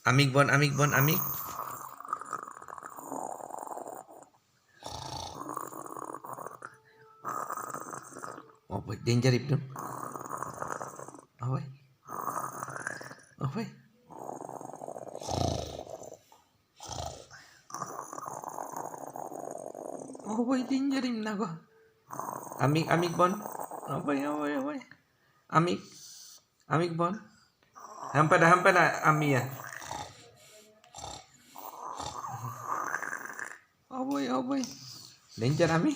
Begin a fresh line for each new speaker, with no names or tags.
Amig bon, amig bon, amig. Oh boy, danger itu. Oh boy. Oh boy. Oh boy, danger im nago. Amig, amig bon. Oh boy, oh boy, oh boy. Amig, amig bon. Hampa na ami ya. Oh boy, oh boy. Danger ami.